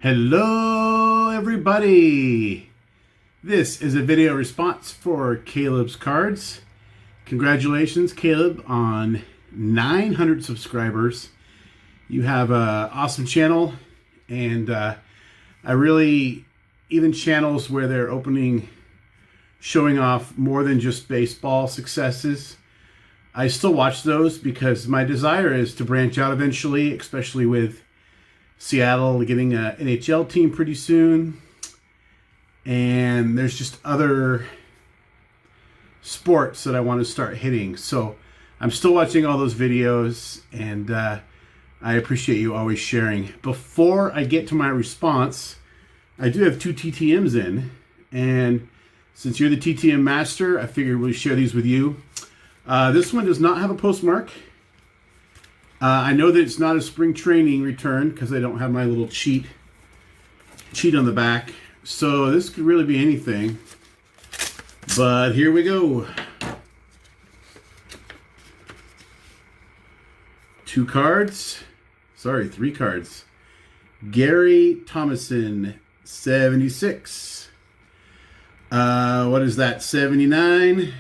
Hello everybody! This is a video response for Caleb's Cards. Congratulations, Caleb, on 900 subscribers. You have an awesome channel, and I really, even channels where they're showing off more than just baseball successes, I still watch those because my desire is to branch out eventually, especially with Seattle getting an NHL team pretty soon. And there's just other sports that I want to start hitting. So I'm still watching all those videos, and I appreciate you always sharing. Before I get to my response, I do have 2 TTMs in. And since you're the TTM master, I figured we'd share these with you. This one does not have a postmark. I know that it's not a spring training return because I don't have my little cheat on the back. So this could really be anything. But here we go. 2 cards. Sorry, 3 cards. Gary Thomason, 76. What is that? 79.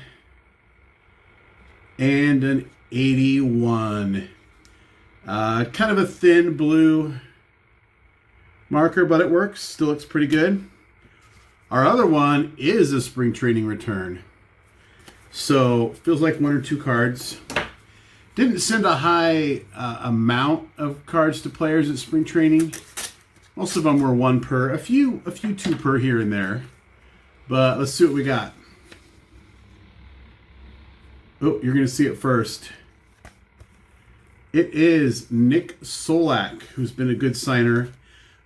And an 81. Kind of a thin blue marker, but it works. Still looks pretty good. Our other one is a spring training return. So, feels like 1 or 2 cards. Didn't send a high amount of cards to players at spring training. Most of them were 1 per. A few 2 per here and there. But let's see what we got. Oh, you're going to see it first. It is Nick Solak, who's been a good signer.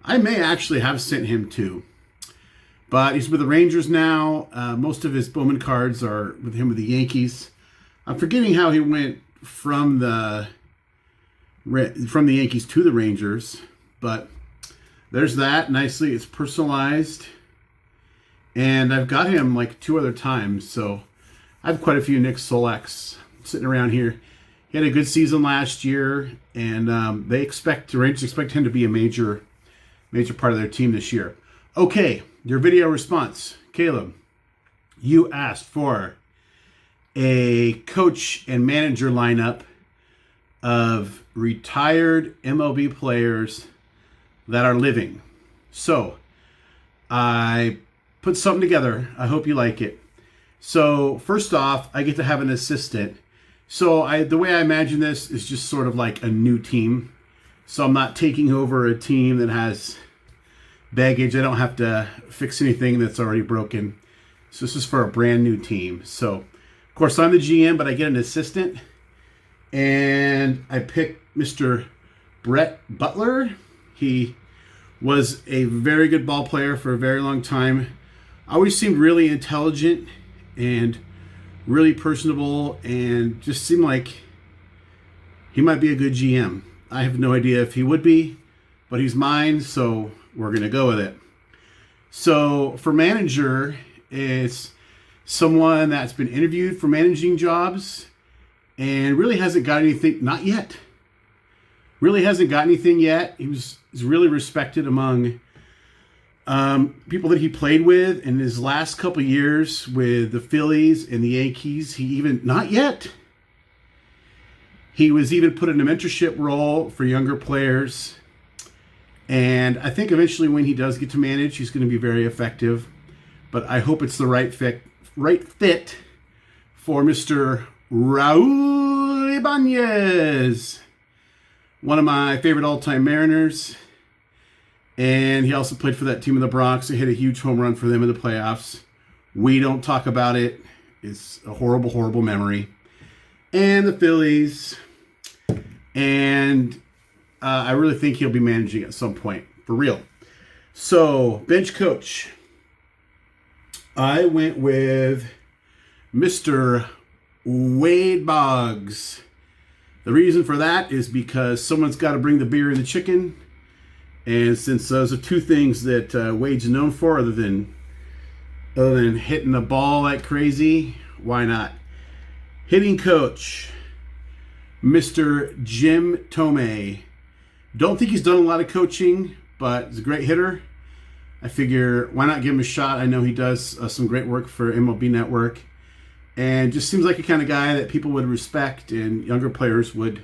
I may actually have sent him too. But he's with the Rangers now. Most of his Bowman cards are with him with the Yankees. I'm forgetting how he went from the Yankees to the Rangers. But there's that. Nicely, it's personalized. And I've got him like 2 other times. So I have quite a few Nick Solaks sitting around here. He had a good season last year, and the Rangers expect him to be a major part of their team this year. Okay, your video response. Caleb, you asked for a coach and manager lineup of retired MLB players that are living. So I put something together. I hope you like it. So first off, I get to have an assistant. So the way I imagine this is just sort of like a new team. So I'm not taking over a team that has baggage. I don't have to fix anything that's already broken. So this is for a brand new team. So of course I'm the GM, but I get an assistant. And I picked Mr. Brett Butler. He was a very good ball player for a very long time. Always seemed really intelligent and really personable, and just seemed like he might be a good GM. I have no idea if he would be, but he's mine, so we're going to go with it. So for manager, it's someone that's been interviewed for managing jobs and really hasn't got anything, not yet. Really hasn't got anything yet. He's really respected among people that he played with in his last couple years with the Phillies and the Yankees. Not yet. He was even put in a mentorship role for younger players. And I think eventually when he does get to manage, he's going to be very effective. But I hope it's the right fit for Mr. Raul Ibanez, one of my favorite all-time Mariners. And he also played for that team in the Bronx. He hit a huge home run for them in the playoffs. We don't talk about it. It's a horrible, horrible memory. And the Phillies. And I really think he'll be managing at some point. For real. So, bench coach. I went with Mr. Wade Boggs. The reason for that is because someone's got to bring the beer and the chicken. And since those are 2 things that Wade's known for, other than hitting the ball like crazy, why not? Hitting coach, Mr. Jim Thome. Don't think he's done a lot of coaching, but he's a great hitter. I figure, why not give him a shot? I know he does some great work for MLB Network, and just seems like a kind of guy that people would respect and younger players would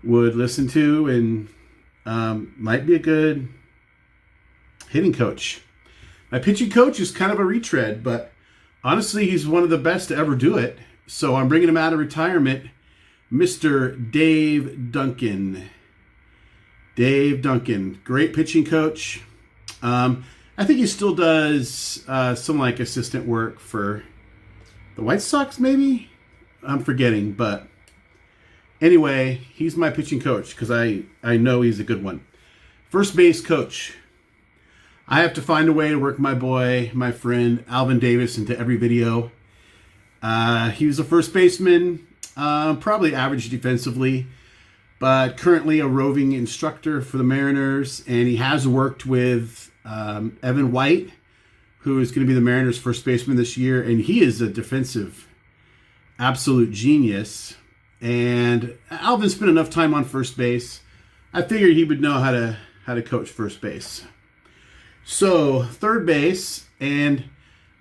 listen to, and might be a good hitting coach. My pitching coach is kind of a retread, but honestly, he's one of the best to ever do it. So I'm bringing him out of retirement, Mr. Dave Duncan. Dave Duncan, great pitching coach. I think he still does some like assistant work for the White Sox, maybe? I'm forgetting, but anyway, he's my pitching coach because I know he's a good one. First base coach. I have to find a way to work my boy, my friend, Alvin Davis into every video. He was a first baseman, probably average defensively, but currently a roving instructor for the Mariners, and he has worked with Evan White, who is going to be the Mariners' first baseman this year, and he is a defensive absolute genius. And Alvin spent enough time on first base. I figured he would know how to coach first base. So third base, and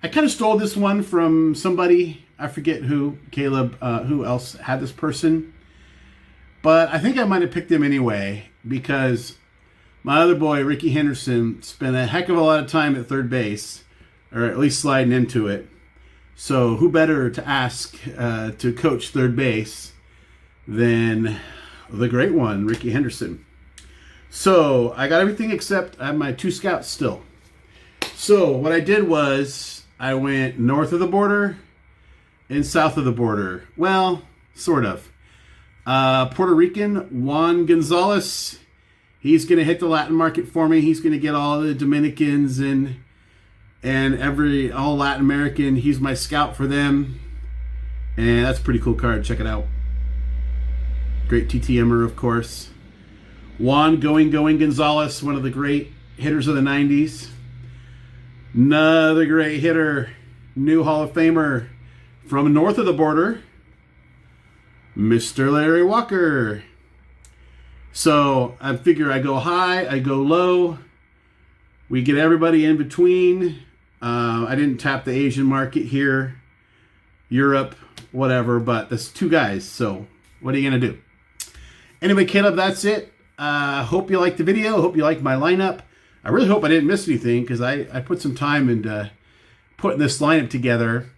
I kind of stole this one from somebody. I forget who, Caleb, who else had this person. But I think I might have picked him anyway because my other boy, Ricky Henderson, spent a heck of a lot of time at third base, or at least sliding into it. So who better to ask to coach third base than the great one, Ricky Henderson. So I got everything except I have my 2 scouts still. So what I did was I went north of the border and south of the border. Well, sort of. Puerto Rican, Juan Gonzalez. He's going to hit the Latin market for me. He's going to get all the Dominicans and all Latin American. He's my scout for them. And that's a pretty cool card. Check it out. Great TTMer, of course. Juan Going Gonzalez, one of the great hitters of the 90s. Another great hitter, new Hall of Famer from north of the border, Mr. Larry Walker. So I figure I go high, I go low. We get everybody in between. I didn't tap the Asian market here, Europe, whatever, but that's 2 guys. So what are you going to do? Anyway, Caleb, that's it. Hope you liked the video. Hope you liked my lineup. I really hope I didn't miss anything because I put some time into putting this lineup together.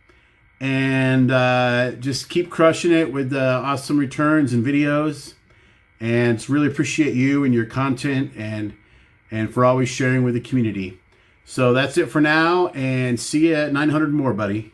And just keep crushing it with awesome returns and videos. And just really appreciate you and your content and for always sharing with the community. So that's it for now, and see you at 900 more, buddy.